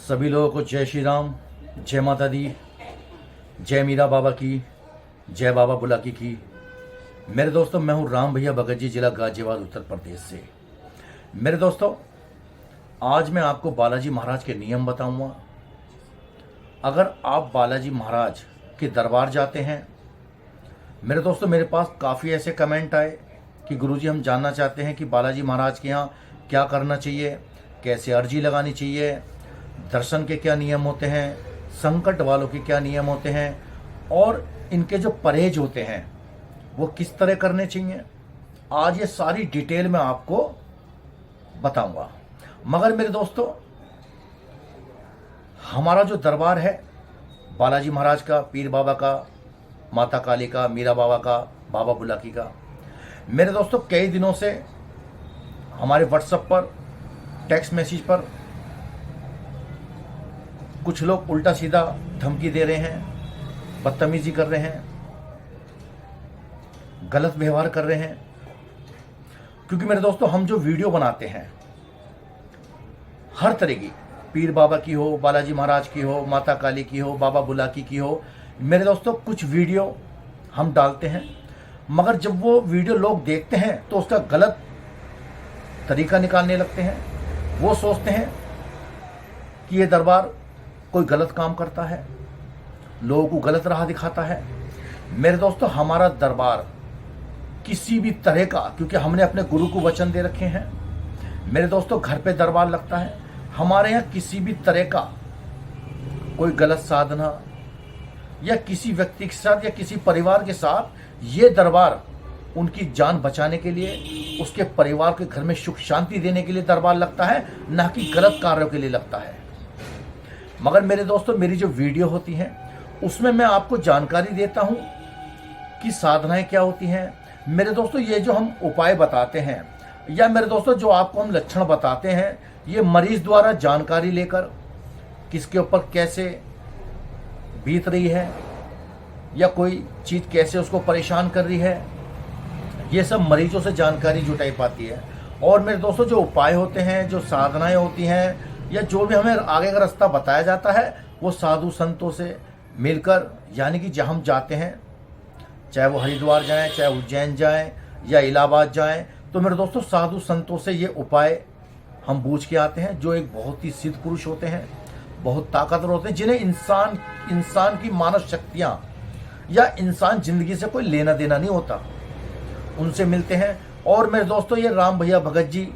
सभी लोगों को जय श्री राम, जय माता दी, जय मीरा बाबा की, जय बाबा बुलाकी की। मेरे दोस्तों, मैं हूं राम भैया भगत जी, जिला गाजियाबाद, उत्तर प्रदेश से। मेरे दोस्तों, आज मैं आपको बालाजी महाराज के नियम बताऊंगा। अगर आप बालाजी महाराज के दरबार जाते हैं, मेरे दोस्तों, मेरे पास काफ़ी ऐसे कमेंट आए कि गुरुजी हम जानना चाहते हैं कि बालाजी महाराज के यहाँ क्या करना चाहिए, कैसे अर्जी लगानी चाहिए, दर्शन के क्या नियम होते हैं, संकट वालों के क्या नियम होते हैं और इनके जो परहेज होते हैं वो किस तरह करने चाहिए। आज ये सारी डिटेल मैं आपको बताऊंगा। मगर मेरे दोस्तों, हमारा जो दरबार है बालाजी महाराज का, पीर बाबा का, माता काली का, मीरा बाबा का, बाबा बुलाकी का, मेरे दोस्तों कई दिनों से हमारे व्हाट्सएप पर, टेक्स्ट मैसेज पर कुछ लोग उल्टा सीधा धमकी दे रहे हैं, बदतमीजी कर रहे हैं, गलत व्यवहार कर रहे हैं। क्योंकि मेरे दोस्तों, हम जो वीडियो बनाते हैं हर तरह की, पीर बाबा की हो, बालाजी महाराज की हो, माता काली की हो, बाबा बुलाकी की हो, मेरे दोस्तों कुछ वीडियो हम डालते हैं। मगर जब वो वीडियो लोग देखते हैं तो उसका गलत तरीका निकालने लगते हैं। वो सोचते हैं कि ये दरबार कोई गलत काम करता है, लोगों को गलत राह दिखाता है। मेरे दोस्तों, हमारा दरबार किसी भी तरह का, क्योंकि हमने अपने गुरु को वचन दे रखे हैं, मेरे दोस्तों घर पे दरबार लगता है। हमारे यहाँ किसी भी तरह का कोई गलत साधना या किसी व्यक्ति के साथ या किसी परिवार के साथ, ये दरबार उनकी जान बचाने के लिए, उसके परिवार के घर में सुख शांति देने के लिए दरबार लगता है, ना कि गलत कार्यों के लिए लगता है। मगर मेरे दोस्तों, मेरी जो वीडियो होती है उसमें मैं आपको जानकारी देता हूं कि साधनाएं क्या होती हैं। मेरे दोस्तों, ये जो हम उपाय बताते हैं या मेरे दोस्तों जो आपको हम लक्षण बताते हैं, ये मरीज द्वारा जानकारी लेकर किसके ऊपर कैसे बीत रही है या कोई चीज़ कैसे उसको परेशान कर रही है, ये सब मरीजों से जानकारी जुटाई पाती है। और मेरे दोस्तों, जो उपाय होते हैं, जो साधनाएं होती हैं या जो भी हमें आगे का रास्ता बताया जाता है, वो साधु संतों से मिलकर, यानी कि जहाँ हम जाते हैं, चाहे वो हरिद्वार जाएं, चाहे उज्जैन जाएं या इलाहाबाद जाएं, तो मेरे दोस्तों साधु संतों से ये उपाय हम बूझ के आते हैं, जो एक बहुत ही सिद्ध पुरुष होते हैं, बहुत ताकतवर होते हैं, जिन्हें इंसान की मानव शक्तियाँ या इंसान जिंदगी से कोई लेना देना नहीं होता। उनसे मिलते हैं। और मेरे दोस्तों, ये राम भैया भगत जी,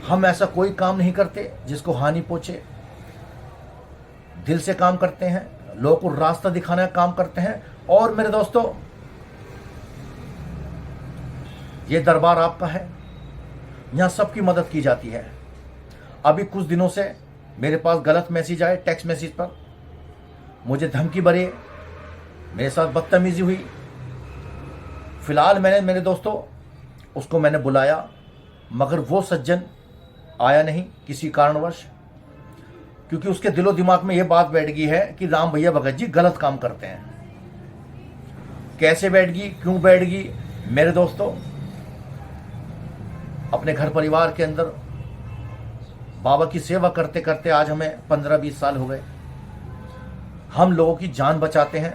हम ऐसा कोई काम नहीं करते जिसको हानि पहुंचे। दिल से काम करते हैं, लोगों को रास्ता दिखाने का काम करते हैं। और मेरे दोस्तों, ये दरबार आपका है, यहां सबकी मदद की जाती है। अभी कुछ दिनों से मेरे पास गलत मैसेज आए, टेक्स्ट मैसेज पर मुझे धमकी भरे, मेरे साथ बदतमीजी हुई। फिलहाल मैंने, मेरे दोस्तों, उसको मैंने बुलाया, मगर वो सज्जन आया नहीं किसी कारणवश, क्योंकि उसके दिलो दिमाग में ये बात बैठ गई है कि राम भैया भगत जी गलत काम करते हैं। कैसे बैठ गई, क्यों बैठ गई? मेरे दोस्तों, अपने घर परिवार के अंदर बाबा की सेवा करते करते आज हमें 15-20 साल हो गए। हम लोगों की जान बचाते हैं,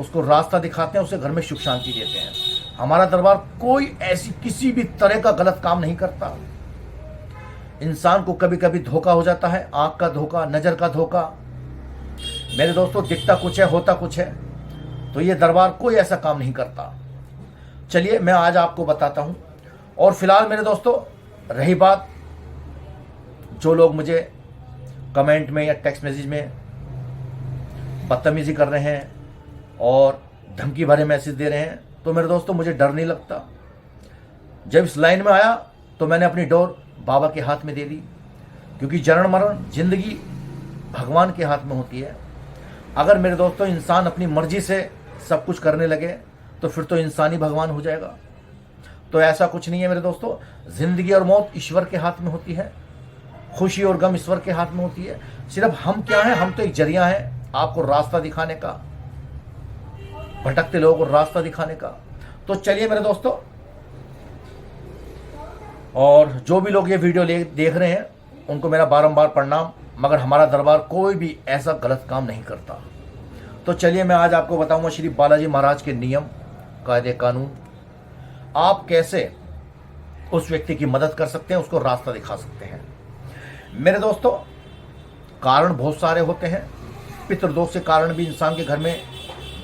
उसको रास्ता दिखाते हैं, उसे घर में सुख शांति देते हैं। हमारा दरबार कोई ऐसी किसी भी तरह का गलत काम नहीं करता। इंसान को कभी कभी धोखा हो जाता है, आंख का धोखा, नजर का धोखा। मेरे दोस्तों, दिखता कुछ है, होता कुछ है। तो ये दरबार कोई ऐसा काम नहीं करता। चलिए, मैं आज आपको बताता हूं। और फिलहाल मेरे दोस्तों, रही बात, जो लोग मुझे कमेंट में या टेक्स्ट मैसेज में बदतमीजी कर रहे हैं और धमकी भरे मैसेज दे रहे हैं, तो मेरे दोस्तों मुझे डर नहीं लगता। जब इस लाइन में आया तो मैंने अपनी डोर बाबा के हाथ में दे दी, क्योंकि जन्म मरण जिंदगी भगवान के हाथ में होती है। अगर मेरे दोस्तों इंसान अपनी मर्जी से सब कुछ करने लगे तो फिर तो इंसान ही भगवान हो जाएगा। तो ऐसा कुछ नहीं है मेरे दोस्तों। जिंदगी और मौत ईश्वर के हाथ में होती है, खुशी और गम ईश्वर के हाथ में होती है। सिर्फ हम क्या हैं, हम तो एक जरिया हैं आपको रास्ता दिखाने का, भटकते लोगों को रास्ता दिखाने का। तो चलिए मेरे दोस्तों, और जो भी लोग ये वीडियो देख रहे हैं, उनको मेरा बारंबार प्रणाम, मगर हमारा दरबार कोई भी ऐसा गलत काम नहीं करता। तो चलिए मैं आज आपको बताऊंगा श्री बालाजी महाराज के नियम, कायदे, कानून, आप कैसे उस व्यक्ति की मदद कर सकते हैं, उसको रास्ता दिखा सकते हैं। मेरे दोस्तों, कारण बहुत सारे होते हैं। पितृदोष के कारण भी इंसान के घर में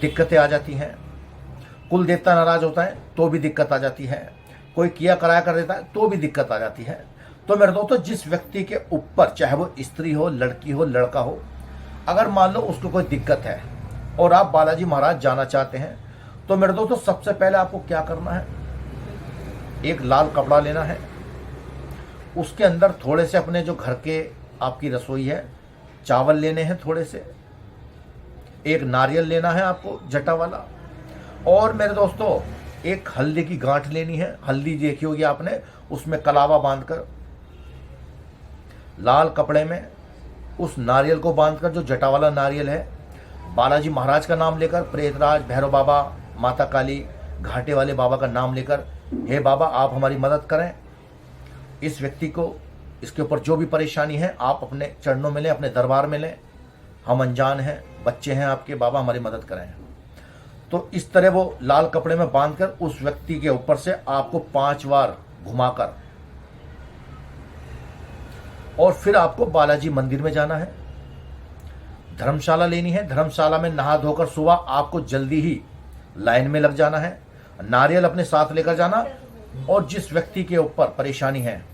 दिक्कतें आ जाती हैं। कुल देवता नाराज होता है तो भी दिक्कत आ जाती है। कोई किया कराया कर देता है तो भी दिक्कत आ जाती है। तो मेरे दोस्तों, जिस व्यक्ति के ऊपर, चाहे वो स्त्री हो, लड़की हो, लड़का हो, अगर मान लो उसको कोई दिक्कत है और आप बालाजी महाराज जाना चाहते हैं, तो मेरे दोस्तों सबसे पहले आपको क्या करना है, एक लाल कपड़ा लेना है। उसके अंदर थोड़े से अपने जो घर के आपकी रसोई है, चावल लेने हैं थोड़े से, एक नारियल लेना है आपको जटा वाला, और मेरे दोस्तों एक हल्दी की गांठ लेनी है। हल्दी देखी होगी आपने, उसमें कलावा बांधकर लाल कपड़े में उस नारियल को बांधकर, जो जटा वाला नारियल है, बालाजी महाराज का नाम लेकर, प्रेतराज, भैरव बाबा, माता काली, घाटे वाले बाबा का नाम लेकर, हे बाबा आप हमारी मदद करें, इस व्यक्ति को, इसके ऊपर जो भी परेशानी है आप अपने चरणों में लें, अपने दरबार में लें, हम अनजान हैं, बच्चे हैं आपके, बाबा हमारी मदद करें। तो इस तरह वो लाल कपड़े में बांधकर उस व्यक्ति के ऊपर से आपको 5 बार घुमाकर, और फिर आपको बालाजी मंदिर में जाना है। धर्मशाला लेनी है, धर्मशाला में नहा धोकर सुबह आपको जल्दी ही लाइन में लग जाना है। नारियल अपने साथ लेकर जाना, और जिस व्यक्ति के ऊपर परेशानी है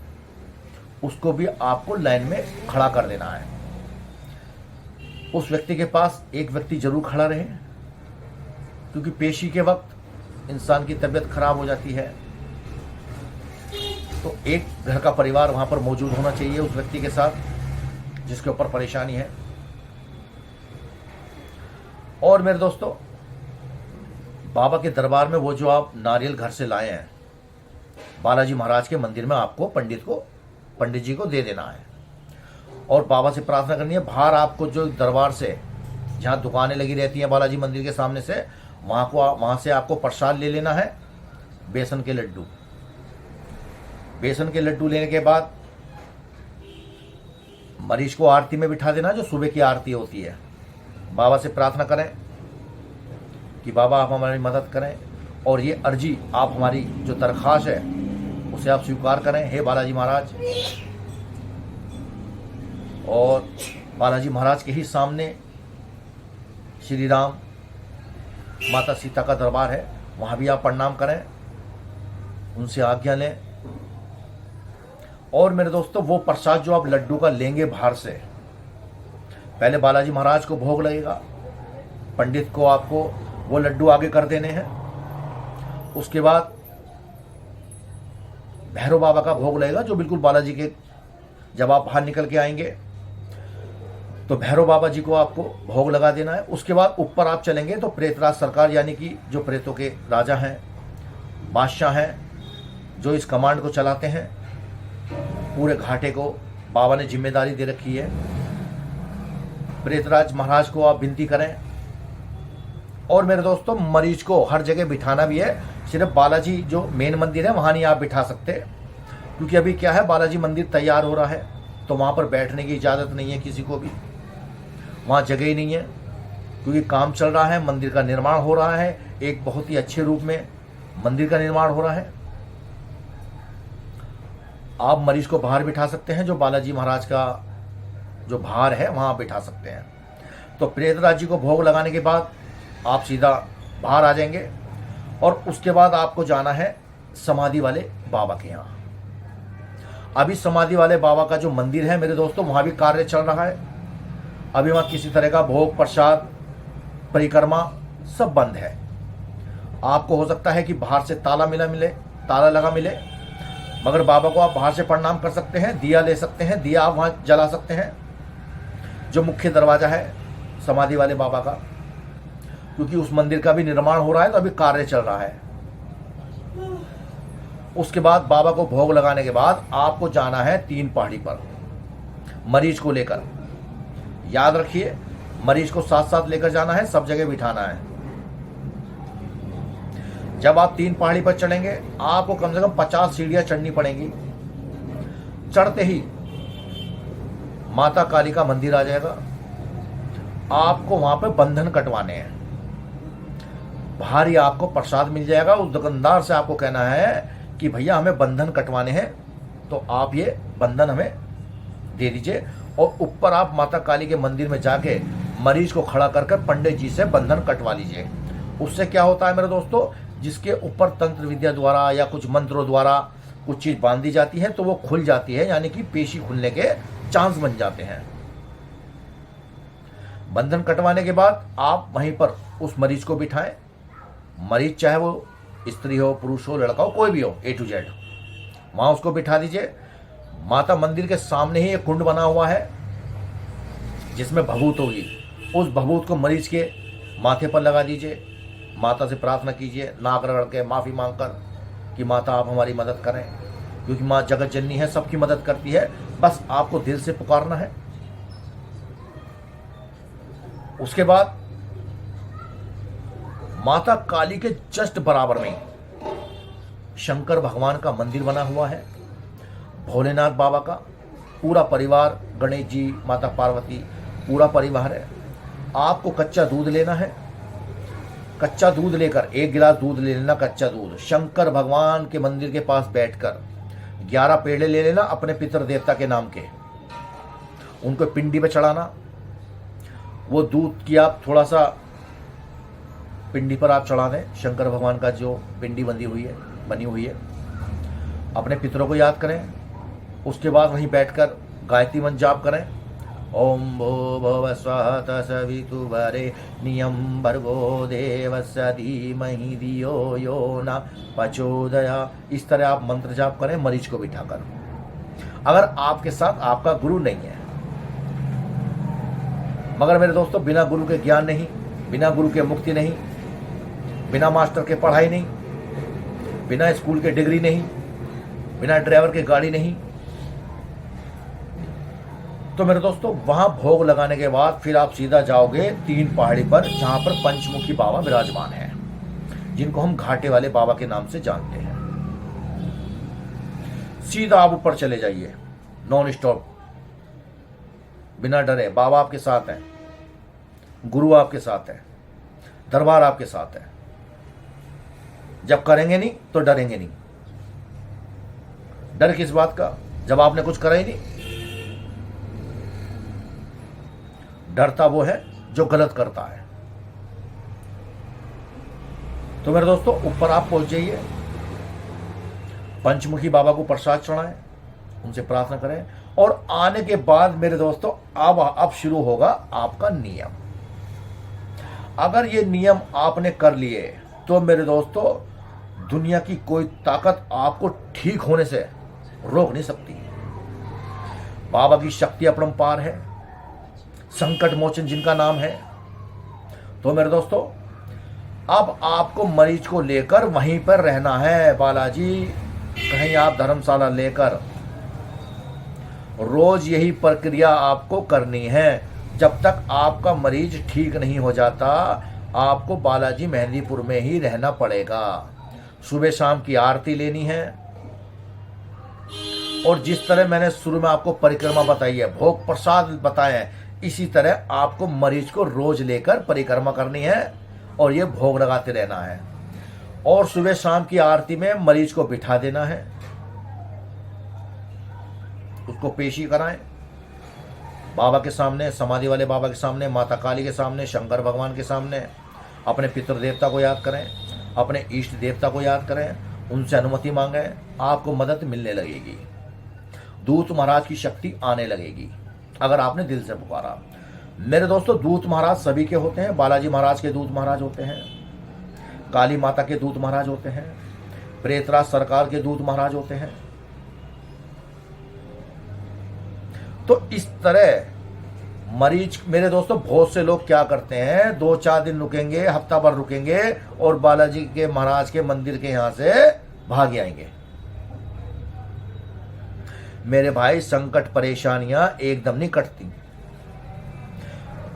उसको भी आपको लाइन में खड़ा कर देना है। उस व्यक्ति के पास एक व्यक्ति जरूर खड़ा रहे, क्योंकि पेशी के वक्त इंसान की तबीयत खराब हो जाती है, तो एक घर का परिवार वहां पर मौजूद होना चाहिए उस व्यक्ति के साथ जिसके ऊपर परेशानी है। और मेरे दोस्तों, बाबा के दरबार में वो जो आप नारियल घर से लाए हैं, बालाजी महाराज के मंदिर में आपको पंडित जी को दे देना है, और बाबा से प्रार्थना करनी है। बाहर आपको जो दरबार से, जहाँ दुकानें लगी रहती हैं बालाजी मंदिर के सामने से, वहाँ से आपको प्रसाद ले लेना है, बेसन के लड्डू। बेसन के लड्डू लेने के बाद मरीज को आरती में बिठा देना, जो सुबह की आरती होती है। बाबा से प्रार्थना करें कि बाबा आप हमारी मदद करें, और ये अर्जी आप, हमारी जो दरख्वास्त है उसे आप स्वीकार करें, हे बालाजी महाराज। और बालाजी महाराज के ही सामने श्री राम, माता सीता का दरबार है, वहाँ भी आप प्रणाम करें, उनसे आज्ञा लें। और मेरे दोस्तों, वो प्रसाद जो आप लड्डू का लेंगे बाहर से, पहले बालाजी महाराज को भोग लगेगा, पंडित को आपको वो लड्डू आगे कर देने हैं। उसके बाद भैरव बाबा का भोग लगेगा, जो बिल्कुल बालाजी के, जब आप बाहर निकल के आएंगे तो भैरव बाबा जी को आपको भोग लगा देना है। उसके बाद ऊपर आप चलेंगे तो प्रेतराज सरकार, यानी कि जो प्रेतों के राजा हैं, बादशाह हैं, जो इस कमांड को चलाते हैं, पूरे घाटे को बाबा ने जिम्मेदारी दे रखी है। प्रेतराज महाराज को आप विनती करें। और मेरे दोस्तों, मरीज को हर जगह बिठाना भी है, सिर्फ बालाजी जो मेन मंदिर है वहाँ नहीं आप बिठा सकते, क्योंकि अभी क्या है, बालाजी मंदिर तैयार हो रहा है, तो वहाँ पर बैठने की इजाज़त नहीं है किसी को भी, वहाँ जगह ही नहीं है, क्योंकि काम चल रहा है, मंदिर का निर्माण हो रहा है, एक बहुत ही अच्छे रूप में मंदिर का निर्माण हो रहा है। आप मरीज को बाहर बिठा सकते हैं, जो बालाजी महाराज का जो बाहर है वहाँ बिठा सकते हैं। तो प्रेतराज जी को भोग लगाने के बाद आप सीधा बाहर आ जाएंगे, और उसके बाद आपको जाना है समाधि वाले बाबा के यहाँ। अभी समाधि वाले बाबा का जो मंदिर है मेरे दोस्तों, वहाँ भी कार्य चल रहा है। अभी वहाँ किसी तरह का भोग, प्रसाद, परिक्रमा सब बंद है। आपको हो सकता है कि बाहर से ताला लगा मिले, मगर बाबा को आप बाहर से प्रणाम कर सकते हैं, दिया ले सकते हैं, दिया आप वहाँ जला सकते हैं, जो मुख्य दरवाज़ा है समाधि वाले बाबा का, क्योंकि उस मंदिर का भी निर्माण हो रहा है, तो अभी कार्य चल रहा है। उसके बाद बाबा को भोग लगाने के बाद आपको जाना है 3 पहाड़ी पर मरीज को लेकर। याद रखिए, मरीज को साथ साथ लेकर जाना है, सब जगह बिठाना है। जब आप 3 पहाड़ी पर चढ़ेंगे, आपको कम से कम 50 सीढ़ियां चढ़नी पड़ेंगी। चढ़ते ही माता काली का मंदिर आ जाएगा। आपको वहां पे बंधन कटवाने हैं। भारी आपको प्रसाद मिल जाएगा। उस दुकानदार से आपको कहना है कि भैया हमें बंधन कटवाने हैं, तो आप ये बंधन हमें दे दीजिए। और ऊपर आप माता काली के मंदिर में जाके मरीज को खड़ा कर पंडित जी से बंधन कटवा लीजिए। उससे क्या होता है मेरे दोस्तों, जिसके ऊपर तंत्र विद्या द्वारा या कुछ मंत्रों द्वारा कुछ चीज बांध दी जाती है तो वो खुल जाती है, यानी कि पेशी खुलने के चांस बन जाते हैं। बंधन कटवाने के बाद आप वहीं पर उस मरीज को बिठाएं। मरीज चाहे वो स्त्री हो, पुरुष हो, लड़का हो, कोई भी हो, A to Z, वहां उसको बिठा दीजिए। माता मंदिर के सामने ही एक कुंड बना हुआ है जिसमें भभूत होगी। उस भभूत को मरीज के माथे पर लगा दीजिए। माता से प्रार्थना कीजिए, नाक रगड़ के माफी मांगकर कि माता आप हमारी मदद करें, क्योंकि माँ जगत जननी है, सबकी मदद करती है। बस आपको दिल से पुकारना है। उसके बाद माता काली के जस्ट बराबर में शंकर भगवान का मंदिर बना हुआ है। भोलेनाथ बाबा का पूरा परिवार, गणेश जी, माता पार्वती, पूरा परिवार है। आपको कच्चा दूध लेना है। कच्चा दूध लेकर 1 गिलास दूध ले लेना, कच्चा दूध। शंकर भगवान के मंदिर के पास बैठकर 11 पेड़े ले लेना अपने पितर देवता के नाम के, उनको पिंडी पे चढ़ाना। वो दूध की आप थोड़ा सा पिंडी पर आप चढ़ा दें। शंकर भगवान का जो पिंडी बनी हुई है, अपने पितरों को याद करें। उसके बाद वहीं बैठकर गायत्री मंत्र जाप करें। ओम भो भव स्वः तत्सवितुर्वरेण्यं भर्गो देवस्य धीमहि धियो यो न प्रचोदयात्। इस तरह आप मंत्र जाप करें मरीज को बिठाकर। अगर आपके साथ आपका गुरु नहीं है, मगर मेरे दोस्तों बिना गुरु के ज्ञान नहीं, बिना गुरु के मुक्ति नहीं, बिना मास्टर के पढ़ाई नहीं, बिना स्कूल के डिग्री नहीं, बिना ड्राइवर के गाड़ी नहीं, तो मेरे दोस्तों वहां भोग लगाने के बाद फिर आप सीधा जाओगे 3 पहाड़ी पर, जहां पर पंचमुखी बाबा विराजमान है, जिनको हम घाटे वाले बाबा के नाम से जानते हैं। सीधा आप ऊपर चले जाइए, नॉन स्टॉप, बिना डरे। बाबा आपके साथ हैं, गुरु आपके साथ है, दरबार आपके साथ है। जब करेंगे नहीं तो डरेंगे नहीं। डर किस बात का, जब आपने कुछ करा ही नहीं। डरता वो है जो गलत करता है। तो मेरे दोस्तों ऊपर आप पहुंच जाइए, पंचमुखी बाबा को प्रसाद चढ़ाएं, उनसे प्रार्थना करें। और आने के बाद मेरे दोस्तों अब शुरू होगा आपका नियम। अगर ये नियम आपने कर लिए तो मेरे दोस्तों दुनिया की कोई ताकत आपको ठीक होने से रोक नहीं सकती। बाबा की शक्ति अपरंपार है, संकट मोचन जिनका नाम है। तो मेरे दोस्तों अब आपको मरीज को लेकर वहीं पर रहना है। बालाजी कहीं आप धर्मशाला लेकर रोज यही प्रक्रिया आपको करनी है। जब तक आपका मरीज ठीक नहीं हो जाता, आपको बालाजी मेहंदीपुर में ही रहना पड़ेगा। सुबह शाम की आरती लेनी है। और जिस तरह मैंने शुरू में आपको परिक्रमा बताई है, भोग प्रसाद बताए हैं, इसी तरह आपको मरीज को रोज लेकर परिक्रमा करनी है और ये भोग लगाते रहना है। और सुबह शाम की आरती में मरीज को बिठा देना है, उसको पेशी कराएं बाबा के सामने, समाधि वाले बाबा के सामने, माता काली के सामने, शंकर भगवान के सामने। अपने पितृ देवता को याद करें, अपने इष्ट देवता को याद करें, उनसे अनुमति मांगें, आपको मदद मिलने लगेगी। दूत महाराज की शक्ति आने लगेगी अगर आपने दिल से पुकारा। मेरे दोस्तों दूत महाराज सभी के होते हैं। बालाजी महाराज के दूत महाराज होते हैं, काली माता के दूत महाराज होते हैं, प्रेतराज सरकार के दूत महाराज होते हैं। तो इस तरह मरीज, मेरे दोस्तों बहुत से लोग क्या करते हैं, 2-4 दिन रुकेंगे, हफ्ता भर रुकेंगे और बालाजी के महाराज के मंदिर के यहां से भाग आएंगे। मेरे भाई संकट परेशानियां एकदम नहीं कटती,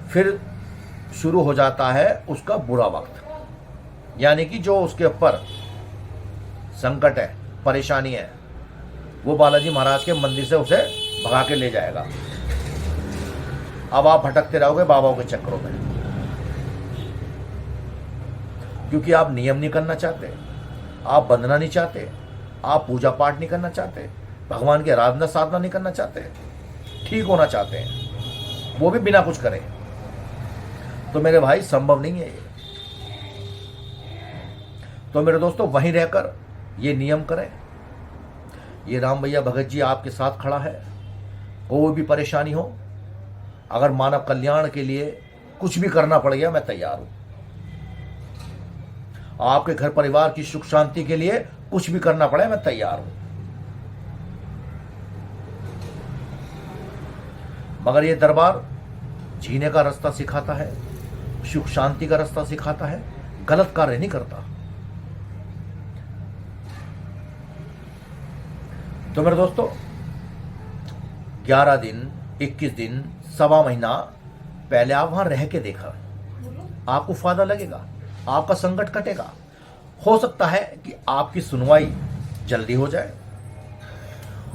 फिर शुरू हो जाता है उसका बुरा वक्त। यानी कि जो उसके ऊपर संकट है, परेशानी है, वो बालाजी महाराज के मंदिर से उसे भगा के ले जाएगा। अब आप भटकते रहोगे बाबाओं के चक्रों में, क्योंकि आप नियम नहीं करना चाहते, आप बंधना नहीं चाहते, आप पूजा पाठ नहीं करना चाहते, भगवान की आराधना साधना नहीं करना चाहते, ठीक होना चाहते हैं, वो भी बिना कुछ करे। तो मेरे भाई संभव नहीं है ये। तो मेरे दोस्तों वहीं रहकर ये नियम करें। ये राम भैया भगत जी आपके साथ खड़ा है। कोई भी परेशानी हो, अगर मानव कल्याण के लिए कुछ भी करना पड़ गया, मैं तैयार हूं। आपके घर परिवार की सुख शांति के लिए कुछ भी करना पड़े, मैं तैयार हूं। मगर ये दरबार जीने का रास्ता सिखाता है, सुख शांति का रास्ता सिखाता है, गलत कार्य नहीं करता। तो मेरे दोस्तों 11 दिन, 21 दिन, सवा महीना पहले आप वहां रह के देखा, आपको फायदा लगेगा, आपका संकट कटेगा। हो सकता है कि आपकी सुनवाई जल्दी हो जाए,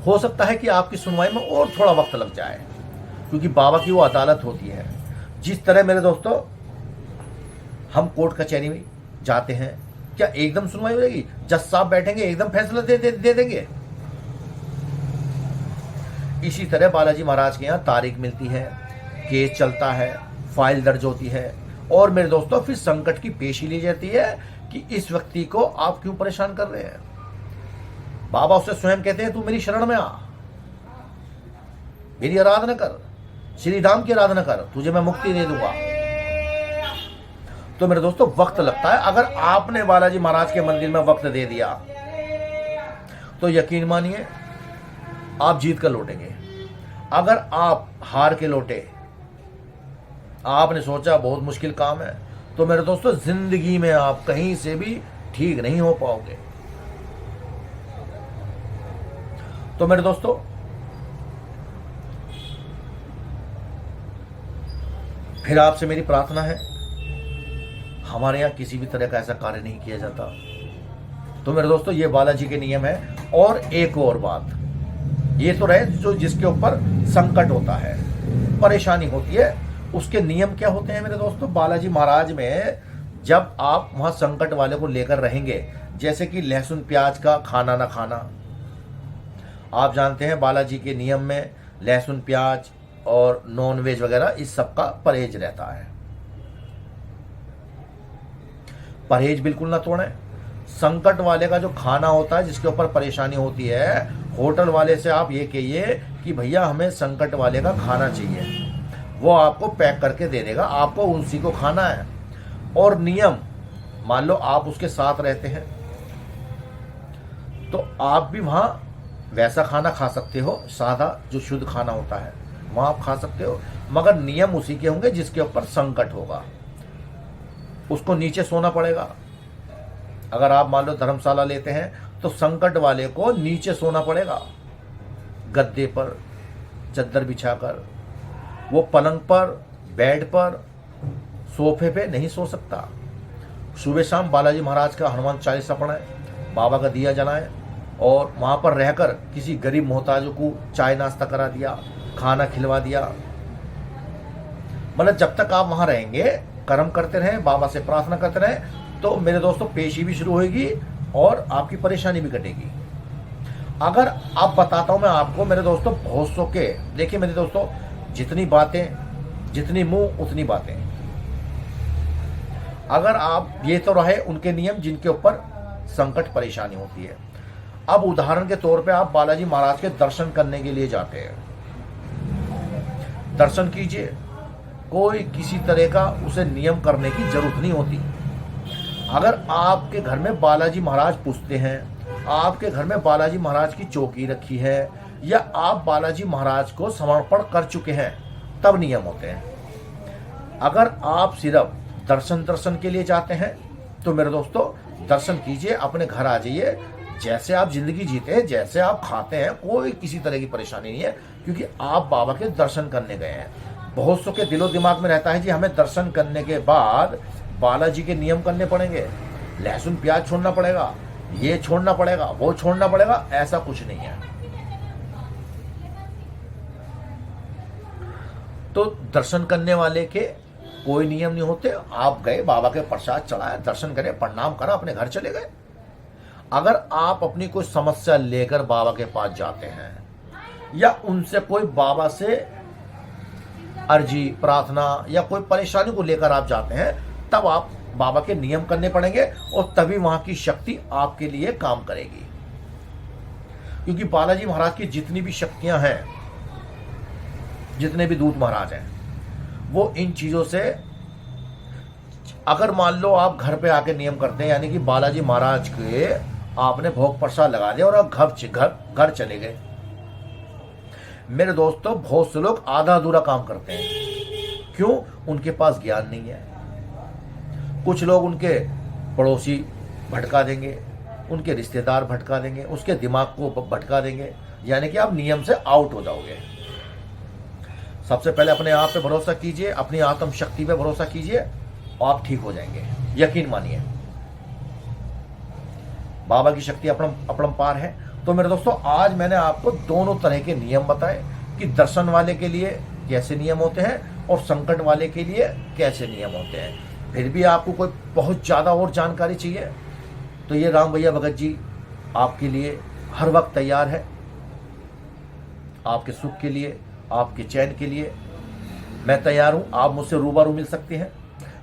हो सकता है कि आपकी सुनवाई में और थोड़ा वक्त लग जाए, क्योंकि बाबा की वो अदालत होती है। जिस तरह मेरे दोस्तों हम कोर्ट कचहरी में जाते हैं, क्या एकदम सुनवाई हो जाएगी? जज साहब बैठेंगे एकदम फैसला दे देंगे? इसी तरह बालाजी महाराज के यहाँ तारीख मिलती है, केस चलता है, फाइल दर्ज होती है, और मेरे दोस्तों फिर संकट की पेशी ली जाती है कि इस व्यक्ति को आप क्यों परेशान कर रहे हैं। बाबा उससे स्वयं कहते हैं, तू मेरी शरण में आ, मेरी आराधना कर, श्री राम की आराधना कर, तुझे मैं मुक्ति दे दूंगा। तो मेरे दोस्तों वक्त लगता है। अगर आपने बालाजी महाराज के मंदिर में वक्त दे दिया तो यकीन मानिए आप जीत कर लौटेंगे। अगर आप हार के लौटे, आपने सोचा बहुत मुश्किल काम है, तो मेरे दोस्तों जिंदगी में आप कहीं से भी ठीक नहीं हो पाओगे। तो मेरे दोस्तों फिर आपसे मेरी प्रार्थना है, हमारे यहां किसी भी तरह का ऐसा कार्य नहीं किया जाता। तो मेरे दोस्तों ये बालाजी के नियम है। और एक और बात, ये तो रहे जो जिसके ऊपर संकट होता है, परेशानी होती है, उसके नियम क्या होते हैं मेरे दोस्तों। बालाजी महाराज में जब आप वहां संकट वाले को लेकर रहेंगे, जैसे कि लहसुन प्याज का खाना ना खाना, आप जानते हैं बालाजी के नियम में लहसुन प्याज और नॉन वेज वगैरह इस सब का परहेज रहता है। परहेज बिल्कुल ना तोड़ें। संकट वाले का जो खाना होता है, जिसके ऊपर परेशानी होती है, होटल वाले से आप ये कहिए कि भैया हमें संकट वाले का खाना चाहिए, वो आपको पैक करके दे देगा, आपको उसी को खाना है। और नियम, मान लो आप उसके साथ रहते हैं तो आप भी वहां वैसा खाना खा सकते हो, सादा जो शुद्ध खाना होता है वहां आप खा सकते हो, मगर नियम उसी के होंगे जिसके ऊपर संकट होगा। उसको नीचे सोना पड़ेगा। अगर आप मान लो धर्मशाला लेते हैं तो संकट वाले को नीचे सोना पड़ेगा, गद्दे पर चद्दर बिछाकर। वो पलंग पर, बेड पर, सोफे पे नहीं सो सकता। सुबह शाम बालाजी महाराज का हनुमान चालीसा पढ़ें, बाबा का दिया जलाएं, और वहां पर रहकर किसी गरीब मोहताजों को चाय नाश्ता करा दिया, खाना खिलवा दिया। मतलब जब तक आप वहां रहेंगे, कर्म करते रहें, बाबा से प्रार्थना करते रहें, तो मेरे दोस्तों पेशी भी शुरू होगी और आपकी परेशानी भी कटेगी। अगर आप बताता हूं मैं आपको मेरे दोस्तों बहुत सौ के, देखिए मेरे दोस्तों, जितनी बातें, जितनी मुंह उतनी बातें। अगर आप, ये तो रहे उनके नियम जिनके ऊपर संकट परेशानी होती है। अब उदाहरण के तौर पे आप बालाजी महाराज के दर्शन करने के लिए जाते हैं, दर्शन कीजिए, कोई किसी तरह का उसे नियम करने की जरूरत नहीं होती। अगर आपके घर में बालाजी महाराज पूजते हैं, आपके घर में बालाजी महाराज की चौकी रखी है, या आप बालाजी महाराज को समर्पण कर चुके हैं, तब नियम होते हैं। अगर आप सिर्फ दर्शन के लिए जाते हैं तो मेरे दोस्तों दर्शन कीजिए, अपने घर आ जाइए, जैसे आप जिंदगी जीते हैं, जैसे आप खाते हैं, कोई किसी तरह की परेशानी नहीं है, क्योंकि आप बाबा के दर्शन करने गए हैं। बहुत सौ के दिलो दिमाग में रहता है जी हमें दर्शन करने के बाद बालाजी के नियम करने पड़ेंगे, लहसुन प्याज छोड़ना पड़ेगा, ये छोड़ना पड़ेगा, वो छोड़ना पड़ेगा। ऐसा कुछ नहीं है। तो दर्शन करने वाले के कोई नियम नहीं होते। आप गए, बाबा के प्रसाद चढ़ाया, दर्शन करे, प्रणाम करा, अपने घर चले गए। अगर आप अपनी कोई समस्या लेकर बाबा के पास जाते हैं या उनसे कोई बाबा से अर्जी, प्रार्थना या कोई परेशानी को लेकर आप जाते हैं, तब आप बाबा के नियम करने पड़ेंगे और तभी वहां की शक्ति आपके लिए काम करेगी। क्योंकि बालाजी महाराज की जितनी भी शक्तियां हैं, जितने भी दूत महाराज हैं, वो इन चीजों से, अगर मान लो आप घर पे आके नियम करते हैं, यानी कि बालाजी महाराज के आपने भोग प्रसाद लगा दिया और आप घर चले गए। मेरे दोस्तों, बहुत से लोग आधा अधूरा काम करते हैं। क्यों? उनके पास ज्ञान नहीं है। कुछ लोग उनके पड़ोसी भटका देंगे, उनके रिश्तेदार भटका देंगे, उसके दिमाग को भटका देंगे, यानी कि आप नियम से आउट हो जाओगे। सबसे पहले अपने आप पे भरोसा कीजिए, अपनी आत्म शक्ति पे भरोसा कीजिए और आप ठीक हो जाएंगे। यकीन मानिए, बाबा की शक्ति अपरंपार है। तो मेरे दोस्तों, आज मैंने आपको दोनों तरह के नियम बताए कि दर्शन वाले के लिए कैसे नियम होते हैं और संकट वाले के लिए कैसे नियम होते हैं। फिर भी आपको कोई बहुत ज़्यादा और जानकारी चाहिए तो ये राम भैया भगत जी आपके लिए हर वक्त तैयार है। आपके सुख के लिए, आपके चैन के लिए मैं तैयार हूँ। आप मुझसे रूबरू मिल सकते हैं,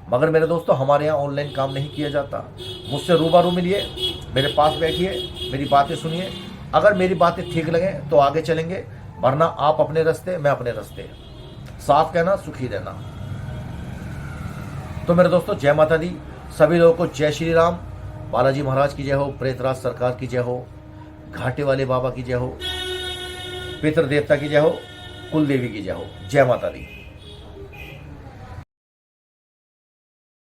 मगर मेरे दोस्तों, हमारे यहाँ ऑनलाइन काम नहीं किया जाता। मुझसे रूबरू मिलिए, मेरे पास बैठिए, मेरी बातें सुनिए। अगर मेरी बातें ठीक लगे तो आगे चलेंगे, वरना आप अपने रास्ते, मैं अपने रास्ते। साफ कहना, सुखी रहना। तो मेरे दोस्तों, जय माता दी। सभी लोगों को जय श्री राम। बालाजी महाराज की जय हो, प्रेतराज सरकार की जय हो, घाटे वाले बाबा की जय हो, पितृ देवता की जय हो, कुल देवी की जय हो। जय माता दी।